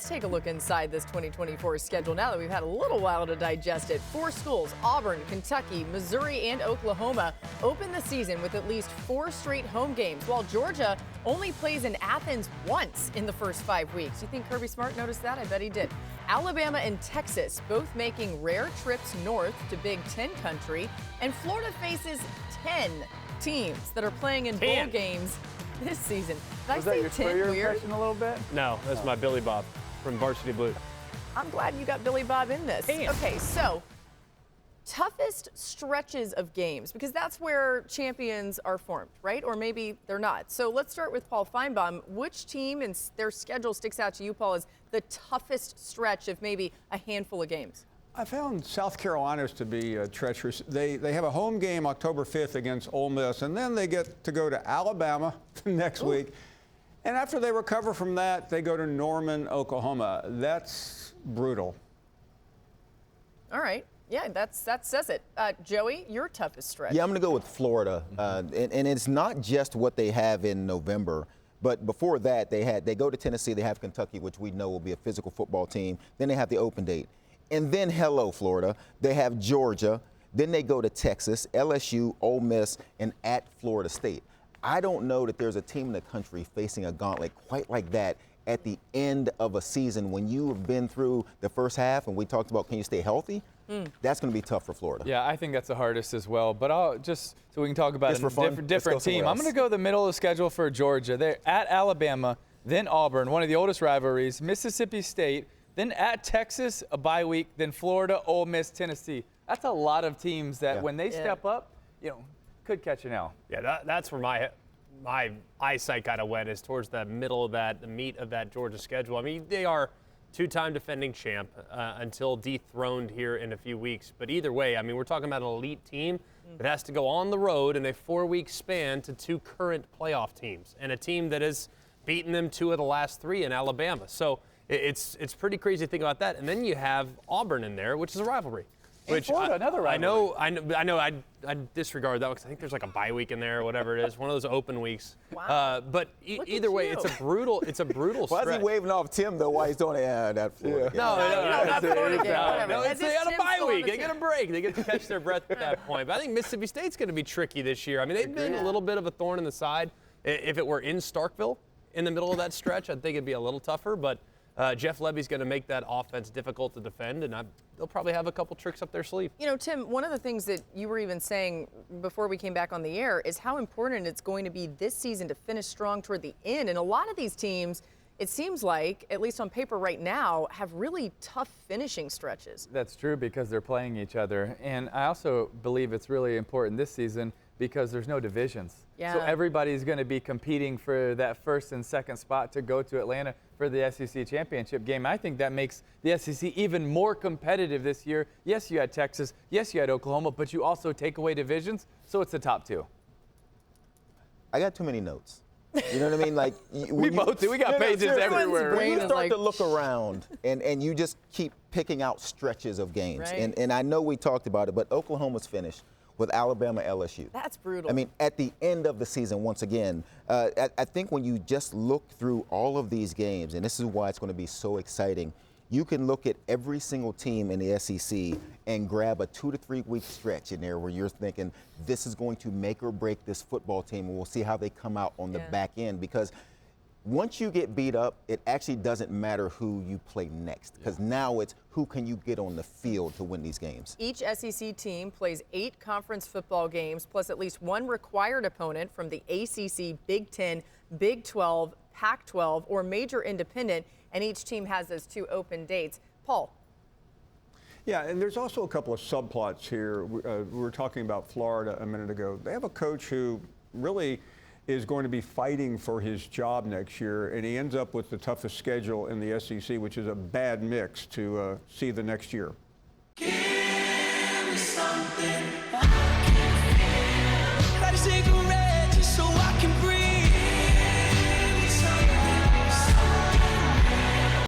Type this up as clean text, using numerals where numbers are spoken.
let's take a look inside this 2024 schedule now that we've had a little while to digest it. 4 schools, Auburn, Kentucky, Missouri, and Oklahoma, open the season with at least 4 straight home games, while Georgia only plays in Athens once in the first 5 weeks. You think Kirby Smart noticed that? I bet he did. Alabama and Texas both making rare trips north to Big Ten country, and Florida faces 10 teams that are playing in bowl games this season. Did I say 10 weird? Impression a little bit? No, that's my Billy Bob from Varsity Blues. I'm glad you got Billy Bob in this. Damn. Okay, so toughest stretches of games, because that's where champions are formed, right? Or maybe they're not. So let's start with Paul Finebaum. Which team and their schedule sticks out to you, Paul, as the toughest stretch of maybe a handful of games? I found South Carolina's to be treacherous. They have a home game October 5th against Ole Miss, and then they get to go to Alabama next week. And after they recover from that, they go to Norman, Oklahoma. That's brutal. All right. Yeah, that says it. Joey, your toughest stretch. Yeah, I'm going to go with Florida. And it's not just what they have in November. But before that, they go to Tennessee. They have Kentucky, which we know will be a physical football team. Then they have the open date. And then, hello, Florida. They have Georgia. Then they go to Texas, LSU, Ole Miss, and at Florida State. I don't know that there's a team in the country facing a gauntlet quite like that at the end of a season when you have been through the first half and we talked about can you stay healthy? That's going to be tough for Florida. Yeah, I think that's the hardest as well. But I'll just so we can talk about a different team. I'm going to go the middle of the schedule for Georgia. They're at Alabama, then Auburn, one of the oldest rivalries, Mississippi State, then at Texas, a bye week, then Florida, Ole Miss, Tennessee. That's a lot of teams that when they step up, could catch an L. Yeah, that's where my eyesight kind of went, is towards the middle of that, the meat of that Georgia schedule. I mean, they are two-time defending champ until dethroned here in a few weeks. But either way, I mean, we're talking about an elite team that has to go on the road in a 4-week span to 2 current playoff teams and a team that has beaten them 2 of the last 3 in Alabama. So it's pretty crazy to think about that. And then you have Auburn in there, which is a rivalry. Which Florida, another rivalry. I know. I disregard that because I think there's like a bye week in there or whatever it is, one of those open weeks. Wow. But either way, it's a brutal stretch. Why is he waving off Tim though? Why he's doing that Florida? No, not Florida game, whatever. No, As they if got a Tim's bye still on week. the They get a team. break. They get to catch their breath at that point. But I think Mississippi State's going to be tricky this year. I mean, they've been a little bit of a thorn in the side. If it were in Starkville in the middle of that stretch, I think it'd be a little tougher. But Jeff Levy's going to make that offense difficult to defend, and they'll probably have a couple tricks up their sleeve. You know, Tim, one of the things that you were even saying before we came back on the air is how important it's going to be this season to finish strong toward the end. And a lot of these teams, it seems like, at least on paper right now, have really tough finishing stretches. That's true because they're playing each other. And I also believe it's really important this season because there's no divisions. Yeah. So everybody's going to be competing for that first and second spot to go to Atlanta for the SEC championship game. I think that makes the SEC even more competitive this year. Yes, you had Texas. Yes, you had Oklahoma, but you also take away divisions, so it's the top 2. I got too many notes. You know what I mean? Like We both do. We got pages everywhere. When you is start like, to look around and you just keep picking out stretches of games, Right. and I know we talked about it, but Oklahoma's finished with Alabama, LSU. That's brutal. I mean, at the end of the season, once again, I think when you just look through all of these games, and this is why it's going to be so exciting, you can look at every single team in the SEC and grab a 2 to 3 week stretch in there where you're thinking this is going to make or break this football team, and we'll see how they come out on the back end. Because once you get beat up, it actually doesn't matter who you play next, because now it's who can you get on the field to win these games. Each SEC team plays 8 conference football games, plus at least 1 required opponent from the ACC, Big Ten, Big 12, Pac-12, or major independent, and each team has those 2 open dates. Paul. Yeah, and there's also a couple of subplots here. We were talking about Florida a minute ago. They have a coach who really is going to be fighting for his job next year, and he ends up with the toughest schedule in the SEC, which is a bad mix to see the next year. Give me something I can feel.